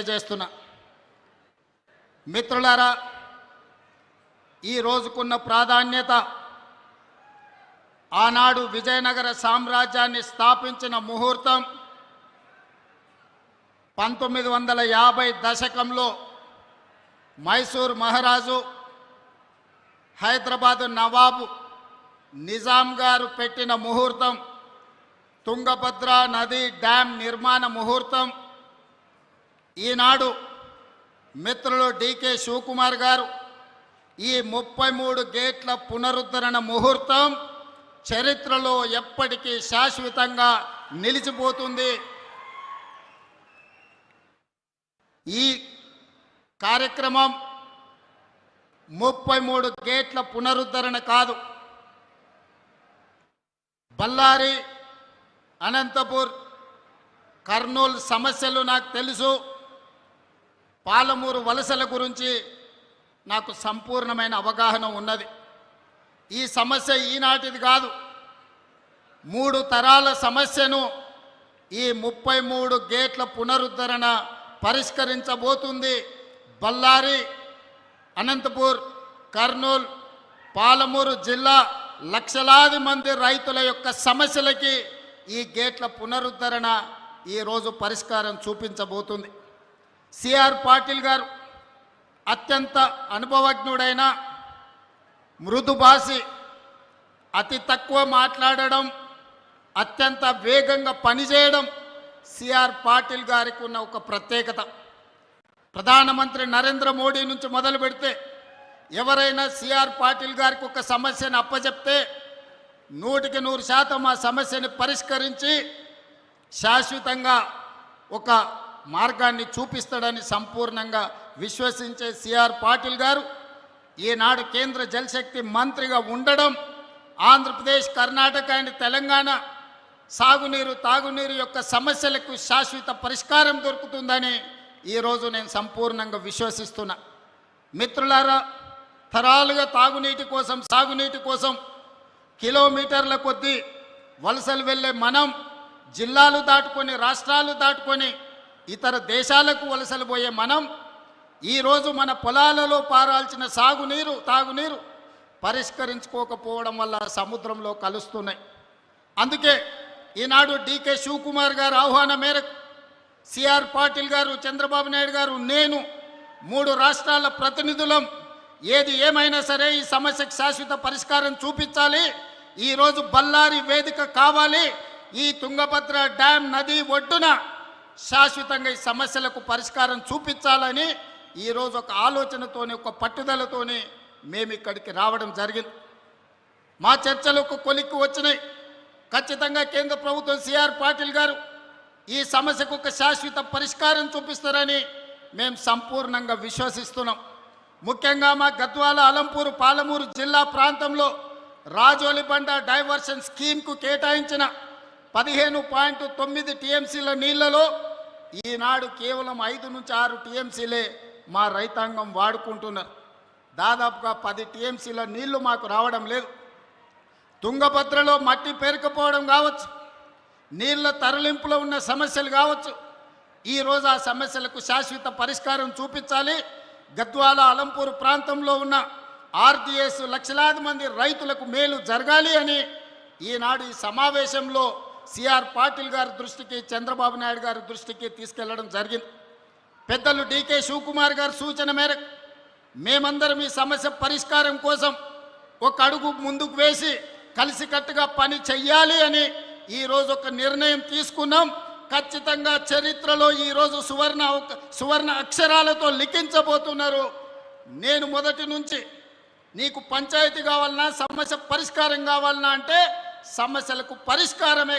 చేస్తున్నా. మిత్రులారా, ఈ రోజుకున్న ప్రాధాన్యత ఆనాడు విజయనగర సామ్రాజ్యాన్ని స్థాపించిన ముహూర్తం 1950 దశకంలో మైసూర్ మహారాజు, హైదరాబాదు నవాబు నిజాం గారు పెట్టిన ముహూర్తం, తుంగభద్ర నది డ్యామ్ నిర్మాణ ముహూర్తం. ఈనాడు మిత్రులు డికే శివకుమార్ గారు ఈ 33 గేట్ల పునరుద్ధరణ ముహూర్తం చరిత్రలో ఎప్పటికీ శాశ్వతంగా నిలిచిపోతుంది. ఈ కార్యక్రమం 33 గేట్ల పునరుద్ధరణ కాదు, బళ్ళారి, అనంతపూర్, కర్నూలు సమస్యలు నాకు తెలుసు. పాలమూరు వలసల గురించి నాకు సంపూర్ణమైన అవగాహన ఉన్నది. ఈ సమస్య ఈనాటిది కాదు, 3 తరాల సమస్యను ఈ 33 గేట్ల పునరుద్ధరణ పరిష్కరించబోతుంది. బళ్ళారి, అనంతపూర్, కర్నూలు, పాలమూరు జిల్లా లక్షలాది మంది రైతుల యొక్క సమస్యలకి ఈ గేట్ల పునరుద్ధరణ ఈరోజు పరిష్కారం చూపించబోతుంది. సిఆర్ పాటిల్ గారు అత్యంత అనుభవజ్ఞుడైన, మృదుభాషి, అతి తక్కువ మాట్లాడడం, అత్యంత వేగంగా పనిచేయడం సిఆర్ పాటిల్ గారికి ఉన్న ఒక ప్రత్యేకత. ప్రధానమంత్రి నరేంద్ర మోడీ నుంచి మొదలు పెడితే ఎవరైనా సిఆర్ పాటిల్ గారికి ఒక సమస్యను అప్పచెప్తే 100% ఆ సమస్యని పరిష్కరించి శాశ్వతంగా ఒక మార్గాన్ని చూపిస్తాడని సంపూర్ణంగా విశ్వసించే సిఆర్ పాటిల్ గారు ఈనాడు కేంద్ర జలశక్తి మంత్రిగా ఉండడం, ఆంధ్రప్రదేశ్, కర్ణాటక అండ్ తెలంగాణ సాగునీరు, తాగునీరు యొక్క సమస్యలకు శాశ్వత పరిష్కారం దొరుకుతుందని ఈరోజు నేను సంపూర్ణంగా విశ్వసిస్తున్నా. మిత్రులారా, తరాలుగా తాగునీటి కోసం, సాగునీటి కోసం కిలోమీటర్ల కొద్దీ వలసలు వెళ్ళే మనం, జిల్లాలు దాటుకొని, రాష్ట్రాలు దాటుకొని ఇతర దేశాలకు వలసలు పోయే మనం ఈరోజు మన పొలాలలో పారాల్సిన సాగునీరు, తాగునీరు పరిష్కరించుకోకపోవడం వల్ల సముద్రంలో కలుస్తున్నాయి. అందుకే ఈనాడు డికే శివకుమార్ గారు ఆహ్వానం మేరకు సిఆర్ పాటిల్ గారు, చంద్రబాబు నాయుడు గారు, నేను 3 రాష్ట్రాల ప్రతినిధులం ఏది ఏమైనా సరే ఈ సమస్యకు శాశ్వత పరిష్కారం చూపించాలి. ఈరోజు బళ్ళారి వేదిక కావాలి. ఈ తుంగభద్ర డ్యామ్ నది ఒడ్డున శాశ్వతంగా ఈ సమస్యలకు పరిష్కారం చూపించాలని ఈరోజు ఒక ఆలోచనతోని, ఒక పట్టుదలతోని మేము ఇక్కడికి రావడం జరిగింది. మా చర్చలకు కొలిక్కి వచ్చినాయి. ఖచ్చితంగా కేంద్ర ప్రభుత్వం, సిఆర్ పాటిల్ గారు ఈ సమస్యకు ఒక శాశ్వత పరిష్కారం చూపిస్తారని మేము సంపూర్ణంగా విశ్వసిస్తున్నాం. ముఖ్యంగా మా గద్వాల, అలంపూరు, పాలమూరు జిల్లా ప్రాంతంలో రాజోలిబండ డైవర్షన్ స్కీమ్కు కేటాయించిన 15.9 టీఎంసీల నీళ్లలో ఈనాడు కేవలం 5 నుంచి 6 టీఎంసీలే మా రైతాంగం వాడుకుంటున్నారు. దాదాపుగా 10 టీఎంసీల నీళ్లు మాకు రావడం లేదు. తుంగభద్రలో మట్టి పేరుకుపోవడం కావచ్చు, నీళ్ల తరలింపులో ఉన్న సమస్యలు కావచ్చు, ఈరోజు ఆ సమస్యలకు శాశ్వత పరిష్కారం చూపించాలి. గద్వాల, అలంపూరు ప్రాంతంలో ఉన్న ఆర్డీఎస్ లక్షలాది మంది రైతులకు మేలు జరగాలి అని ఈనాడు ఈ సమావేశంలో సిఆర్ పాటిల్ గారి దృష్టికి, చంద్రబాబు నాయుడు గారి దృష్టికి తీసుకెళ్లడం జరిగింది. పెద్దలు డికే శివకుమార్ గారి సూచన మేరకు మేమందరం ఈ సమస్య పరిష్కారం కోసం ఒక అడుగు ముందుకు వేసి కలిసికట్టుగా పని చెయ్యాలి అని ఈరోజు ఒక నిర్ణయం తీసుకున్నాం. ఖచ్చితంగా చరిత్రలో ఈరోజు సువర్ణ అక్షరాలతో లిఖించబోతున్నారు. నేను మొదటి నుంచి నీకు పంచాయతీ కావాలన్నా, సమస్య పరిష్కారం కావాలన్నా అంటే సమస్యలకు పరిష్కారమే